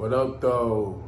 What up, though?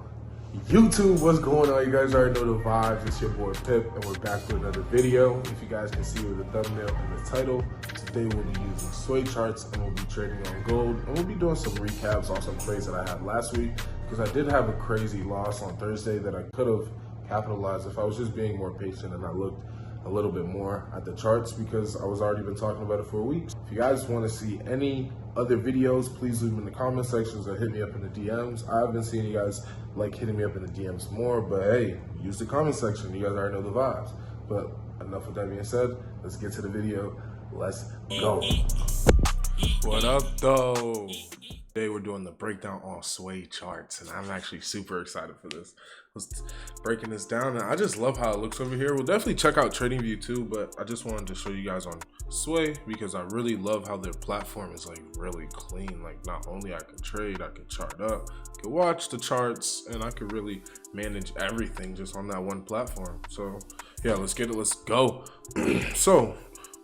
YouTube, what's going on? You guys already know the vibes. It's your boy Pip, and we're back with another video. If you guys can see with the thumbnail and the title, today we'll be using sway charts and we'll be trading on gold. And we'll be doing some recaps on some trades that I had last week because I did have a crazy loss on Thursday that I could have capitalized if I was just being more patient and I looked a little bit more at the charts because I was already been talking about it for a week. If you guys want to see any other videos, please leave them in the comment sections or hit me up in the DMs. I've been seeing you guys like hitting me up in the DMs more, but hey, use the comment section. You guys already know the vibes. But enough with that being said, let's get to the video. Let's go. What up, though? Today we're doing the breakdown on sway charts, and I'm actually super excited for this. Let's breaking this down, and I just love how it looks over here. We'll definitely check out TradingView too, but I just wanted to show you guys on sway because I really love how their platform is like really clean. Like not only I can trade, I can chart up, I can watch the charts, and I can really manage everything just on that one platform. So yeah, let's get it. Let's go. So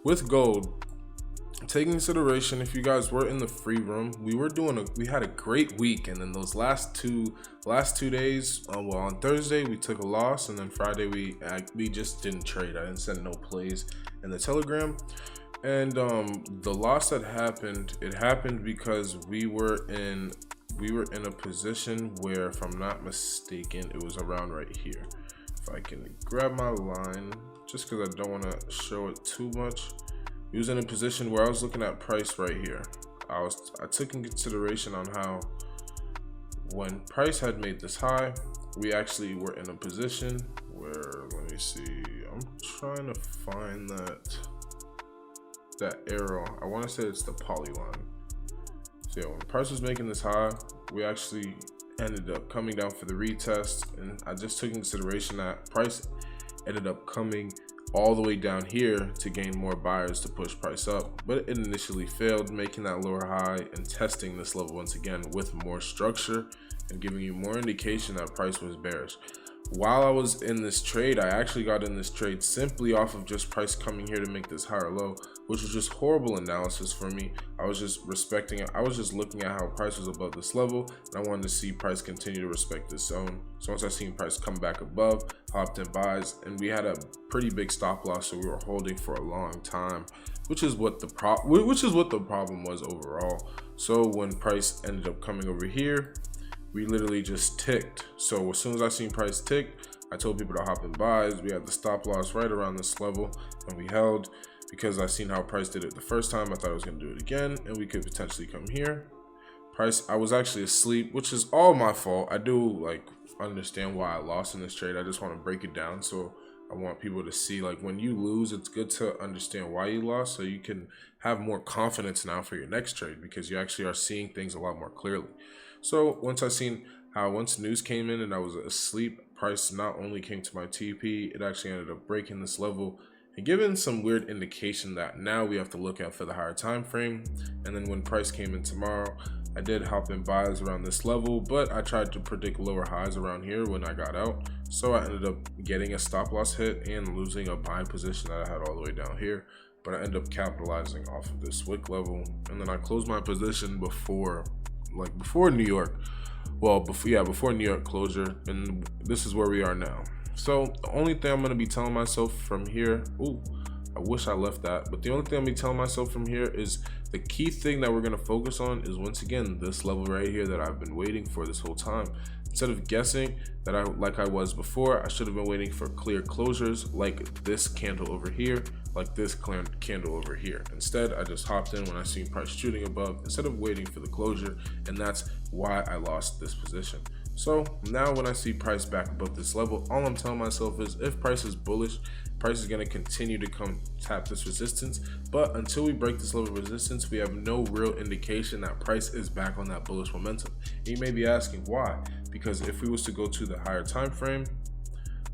with gold, taking consideration, if you guys were in the free room, we had a great week, and then those last two days, well, on Thursday we took a loss, and then Friday we just didn't trade. I didn't send no plays in the Telegram, and the loss that happened, it happened because we were in a position where, if I'm not mistaken, it was around right here. If I can grab my line, just because I don't want to show it too much. He was in a position where I was looking at price right here. I took in consideration on how when price had made this high, we actually were in a position where, let me see, I'm trying to find that arrow. I want to say it's the polyline. So yeah, when price was making this high, we actually ended up coming down for the retest, and I just took in consideration that price ended up coming all the way down here to gain more buyers to push price up, but it initially failed, making that lower high and testing this level once again with more structure and giving you more indication that price was bearish. While I was in this trade, I actually got in this trade simply off of just price coming here to make this higher low, which was just horrible analysis for me. I was just respecting it. I was just looking at how price was above this level, and I wanted to see price continue to respect this zone. So once I seen price come back above, hopped in buys, and we had a pretty big stop loss, so we were holding for a long time, which is what the problem was overall. So when price ended up coming over here, we literally just ticked. So as soon as I seen price tick, I told people to hop in buys. We had the stop loss right around this level, and we held because I seen how price did it the first time. I thought I was going to do it again, and we could potentially come here. Price, I was actually asleep, which is all my fault. I do like understand why I lost in this trade. I just want to break it down, so I want people to see, like, when you lose, it's good to understand why you lost so you can have more confidence now for your next trade, because you actually are seeing things a lot more clearly. So once I seen how once news came in and I was asleep, price not only came to my TP, it actually ended up breaking this level and giving some weird indication that now we have to look out for the higher time frame. And then when price came in tomorrow, I did hop in buys around this level, but I tried to predict lower highs around here when I got out. So I ended up getting a stop loss hit and losing a buy position that I had all the way down here. But I ended up capitalizing off of this wick level, and then I closed my position before New York. Well, before New York closure, and this is where we are now. So the only thing I'm going to be telling myself from here, I wish I left that, but the only thing I'm going to be telling myself from here is the key thing that we're going to focus on is, once again, this level right here that I've been waiting for this whole time. Instead of guessing that like I was before, I should have been waiting for clear closures like this candle over here, like this candle over here. Instead, I just hopped in when I seen price shooting above instead of waiting for the closure, and that's why I lost this position. So now when I see price back above this level, all I'm telling myself is, if price is bullish, price is going to continue to come tap this resistance, but until we break this level of resistance, we have no real indication that price is back on that bullish momentum. And you may be asking why, because if we was to go to the higher time frame,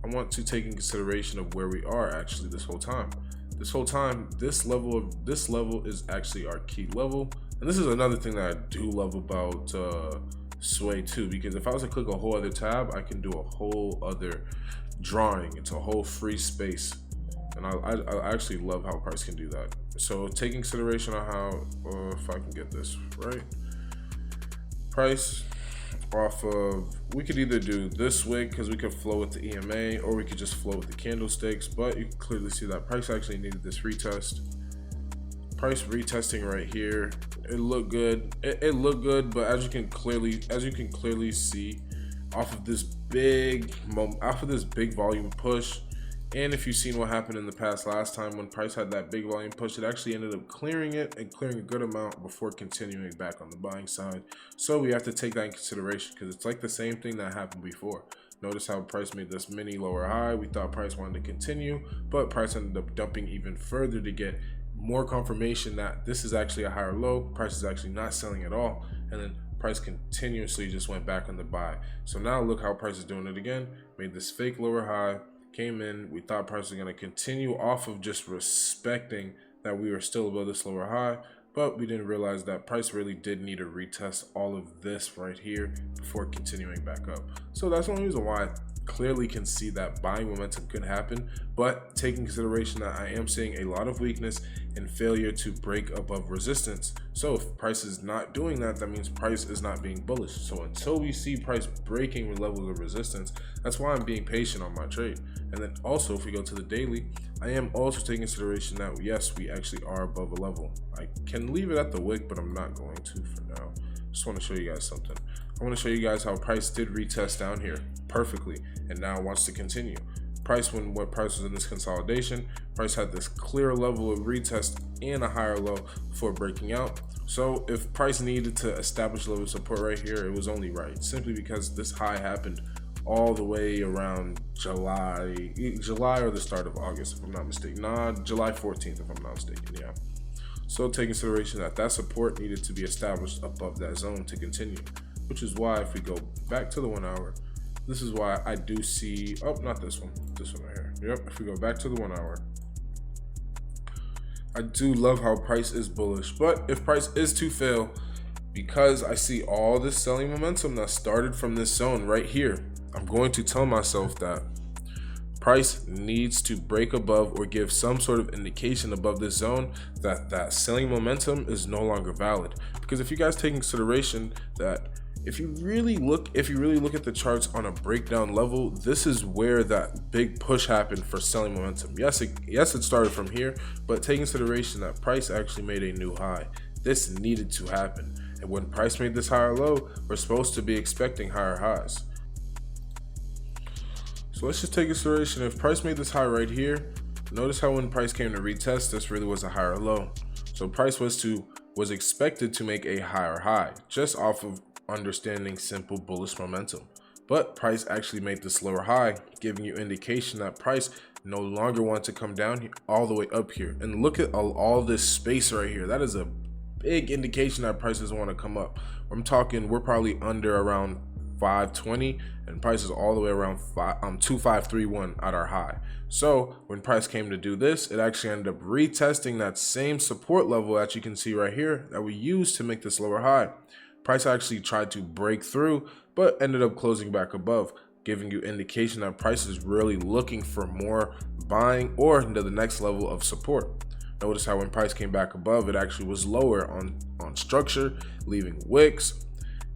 I want to take in consideration of where we are actually this whole time. This level is actually our key level, and this is another thing that I do love about sway too, because if I was to click a whole other tab, I can do a whole other drawing. It's a whole free space, and I actually love how price can do that. So taking consideration on how, if I can get this right, price off of, we could either do this wick because we could flow with the EMA, or we could just flow with the candlesticks, but you can clearly see that price actually needed this retest. Price retesting right here, it looked good. It looked good, but as you can clearly see, off of this big volume push, and if you've seen what happened in the past last time when price had that big volume push, it actually ended up clearing it and clearing a good amount before continuing back on the buying side. So we have to take that in consideration because it's like the same thing that happened before. Notice how price made this mini lower high. We thought price wanted to continue, but price ended up dumping even further to get more confirmation that this is actually a higher low. Price is actually not selling at all, and then price continuously just went back on the buy. So now look how price is doing it again. Made this fake lower high, came in. We thought price was going to continue off of just respecting that we were still above this lower high, but we didn't realize that price really did need to retest all of this right here before continuing back up. So that's the only reason why I clearly can see that buying momentum could happen, but taking consideration that I am seeing a lot of weakness and failure to break above resistance. So if price is not doing that, that means price is not being bullish. So until we see price breaking levels of resistance, that's why I'm being patient on my trade. And then also, if we go to the daily, I am also taking consideration that yes, we actually are above a level. I can leave it at the wick, but I'm not going to for now. Just want to show you guys something. I want to show you guys how price did retest down here perfectly and now wants to continue. Price, when price was in this consolidation, price had this clear level of retest and a higher low before breaking out. So if price needed to establish a level of support right here, it was only right, simply because this high happened all the way around July or the start of August, if I'm not mistaken. July 14th, if I'm not mistaken. Yeah. So take consideration that that support needed to be established above that zone to continue, which is why if we go back to the 1 hour, this is why I do see, oh, not this one right here. Yep, if we go back to the 1 hour, I do love how price is bullish, but if price is to fail, because I see all this selling momentum that started from this zone right here, I'm going to tell myself that price needs to break above or give some sort of indication above this zone that that selling momentum is no longer valid. Because if you guys take in consideration that if you really look at the charts on a breakdown level, this is where that big push happened for selling momentum. Yes, it started from here, but take consideration that price actually made a new high. This needed to happen. And when price made this higher low, we're supposed to be expecting higher highs. So let's just take consideration, if price made this high right here, notice how when price came to retest, this really was a higher low. So price was expected to make a higher high just off of understanding simple bullish momentum. But price actually made this lower high, giving you indication that price no longer wants to come down here all the way up here. And look at all this space right here. That is a big indication that prices want to come up. I'm talking we're probably under around 520 and price is all the way around 2531 at our high. So when price came to do this, it actually ended up retesting that same support level that you can see right here that we used to make this lower high. Price actually tried to break through, but ended up closing back above, giving you indication that price is really looking for more buying or into the next level of support. Notice how when price came back above, it actually was lower on structure, leaving wicks,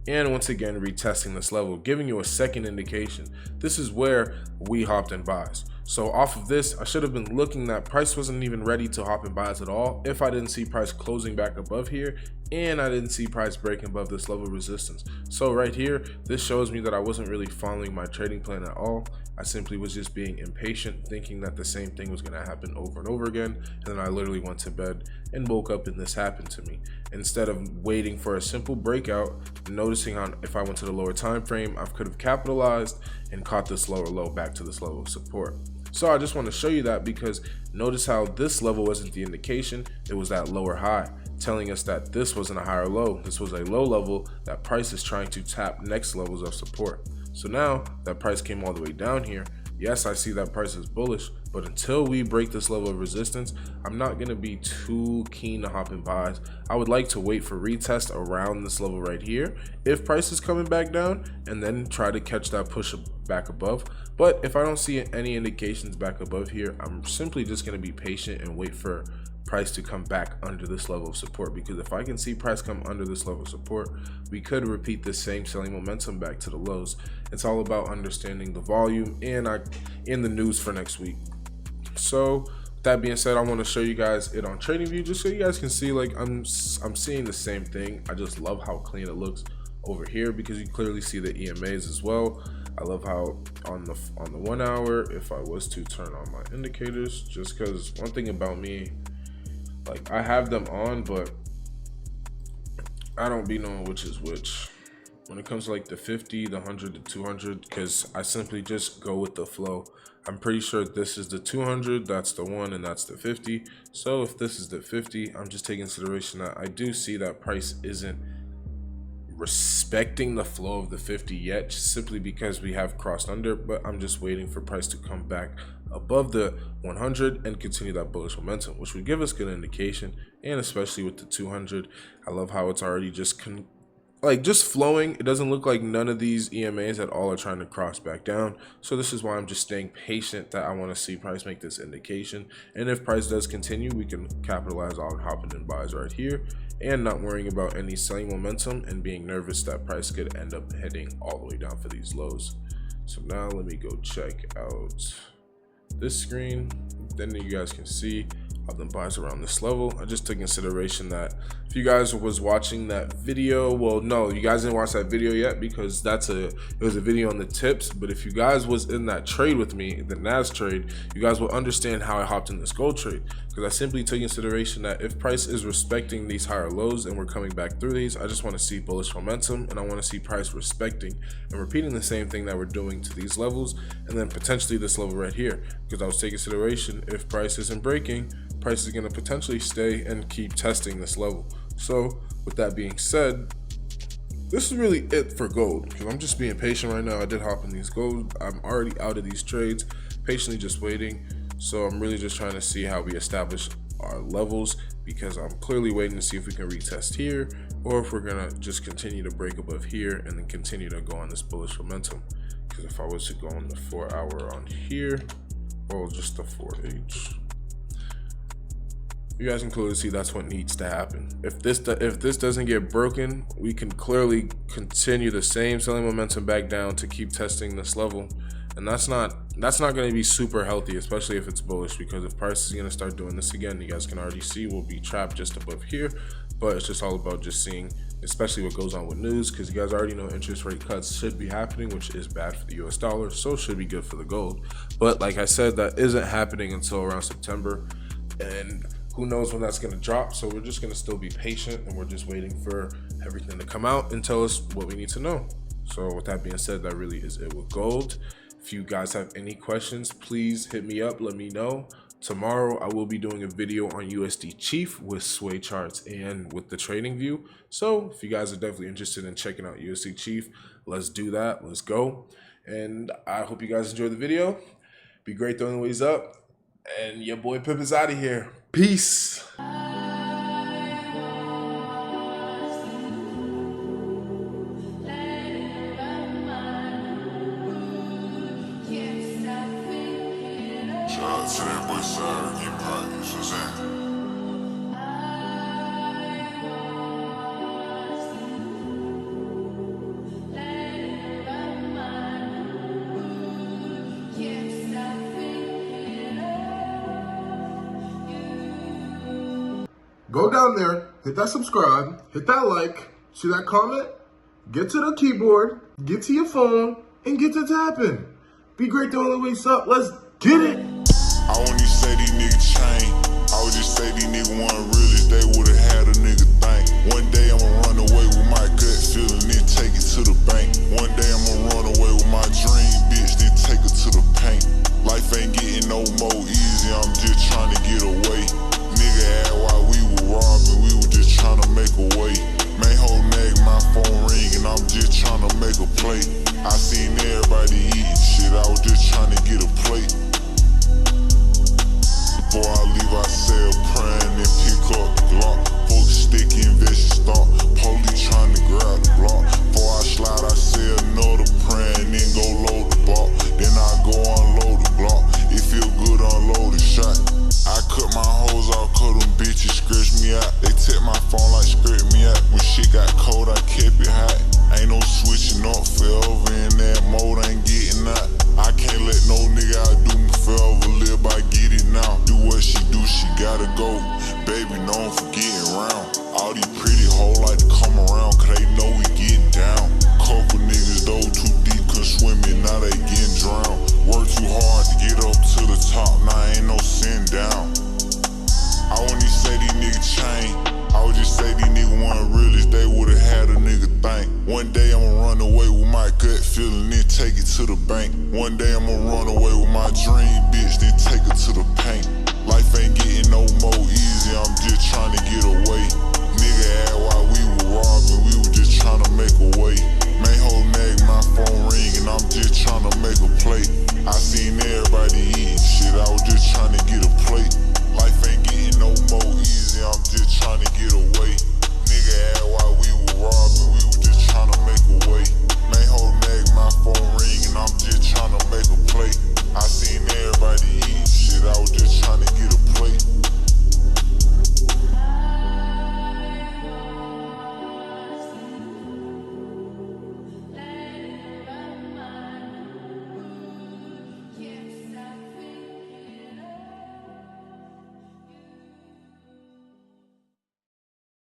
and once again retesting this level, giving you a second indication. This is where we hopped in buys. So off of this, I should have been looking that price wasn't even ready to hop in buys at all if I didn't see price closing back above here and I didn't see price breaking above this level of resistance. So right here, this shows me that I wasn't really following my trading plan at all. I simply was just being impatient, thinking that the same thing was going to happen over and over again, and then I literally went to bed and woke up and this happened to me. Instead of waiting for a simple breakout, noticing on if I went to the lower time frame, I could have capitalized and caught this lower low back to this level of support. So I just want to show you that because notice how this level wasn't the indication, it was that lower high, telling us that this wasn't a higher low. This was a low level that price is trying to tap next levels of support. So now that price came all the way down here, yes, I see that price is bullish, but until we break this level of resistance, I'm not going to be too keen to hop in buys. I would like to wait for retest around this level right here if price is coming back down and then try to catch that push back above. But if I don't see any indications back above here, I'm simply just going to be patient and wait for price to come back under this level of support, because if I can see price come under this level of support, we could repeat the same selling momentum back to the lows. It's all about understanding the volume and in the news for next week. So that being said, I want to show you guys it on TradingView just so you guys can see, like, I'm seeing the same thing. I just love how clean it looks over here because you clearly see the EMAs as well. I love how on the 1 hour, if I was to turn on my indicators, just because one thing about me, like, I have them on, but I don't be knowing which is which when it comes to like the 50, the 100, the 200, because I simply just go with the flow. I'm pretty sure this is the 200, that's the 1, and that's the 50. So if this is the 50, I'm just taking consideration that I do see that price isn't respecting the flow of the 50 yet, just simply because we have crossed under, but I'm just waiting for price to come back above the 100 and continue that bullish momentum, which would give us good indication. And especially with the 200, I love how it's already just flowing. It doesn't look like none of these EMAs at all are trying to cross back down. So this is why I'm just staying patient, that I want to see price make this indication. And if price does continue, we can capitalize on hopping in buys right here and not worrying about any selling momentum and being nervous that price could end up heading all the way down for these lows. So now let me go check out this screen. Then you guys can see of them buys around this level. I just took consideration that if you guys was watching that video, well, no, you guys didn't watch that video yet because it was a video on the tips. But if you guys was in that trade with me, the NAS trade, you guys will understand how I hopped in this gold trade, because I simply took consideration that if price is respecting these higher lows and we're coming back through these, I just want to see bullish momentum, and I want to see price respecting and repeating the same thing that we're doing to these levels, and then potentially this level right here, because I was taking consideration if price isn't breaking, price is going to potentially stay and keep testing this level. So with that being said, this is really it for gold, because I'm just being patient right now. I did hop in these gold. I'm already out of these trades, patiently just waiting. So I'm really just trying to see how we establish our levels, because I'm clearly waiting to see if we can retest here or if we're going to just continue to break above here and then continue to go on this bullish momentum. Because if I was to go on the 4 hour on here, or just the 4H, you guys can clearly see that's what needs to happen. If this doesn't get broken, we can clearly continue the same selling momentum back down to keep testing this level, and that's not going to be super healthy, especially if it's bullish, because if price is going to start doing this again, you guys can already see we'll be trapped just above here. But it's just all about just seeing, especially what goes on with news, because you guys already know interest rate cuts should be happening, which is bad for the US dollar, so should be good for the gold. But like I said, that isn't happening until around September, and who knows when that's going to drop. So we're just going to still be patient, and we're just waiting for everything to come out and tell us what we need to know. So with that being said, that really is it with gold. If you guys have any questions, please hit me up, let me know. Tomorrow I will be doing a video on USD Chief with sway charts and with the TradingView. So if you guys are definitely interested in checking out USD Chief, let's do that. Let's go. And I hope you guys enjoyed the video. Be great throwing the ways up. And your boy Pip is out of here. Peace. Shout out to that boy Sir, get pot, you know what I'm saying? Go down there, hit that subscribe, hit that like, see that comment, get to the keyboard, get to your phone, and get to tapping. Be great the only way up. Let's get it. I won't even say these niggas chain. I would just say these niggas weren't real if they would've had a nigga think. One day I'ma run away with my gut feeling, then take it to the bank. One day I'ma run away with my dream bitch, then take her to the paint. Life ain't getting no more easy, I'm just trying to get away. Nigga asked why we were robbing, we were just trying to make a way. Main whole nag, my phone ringing, I'm just trying to make a play. I seen everybody eating shit, I was just trying to get a plate. Before I leave, I say a prayer and then pick up the Glock. Folks sticky and vicious thought, police trying to grab the block. One day I'ma run away with my gut feeling, then take it to the bank. One day I'ma run away with my dream, bitch, then take her to the paint. Life ain't getting no more easy, I'm just trying to get away. Nigga asked why we were robbing, we were just trying to make a way.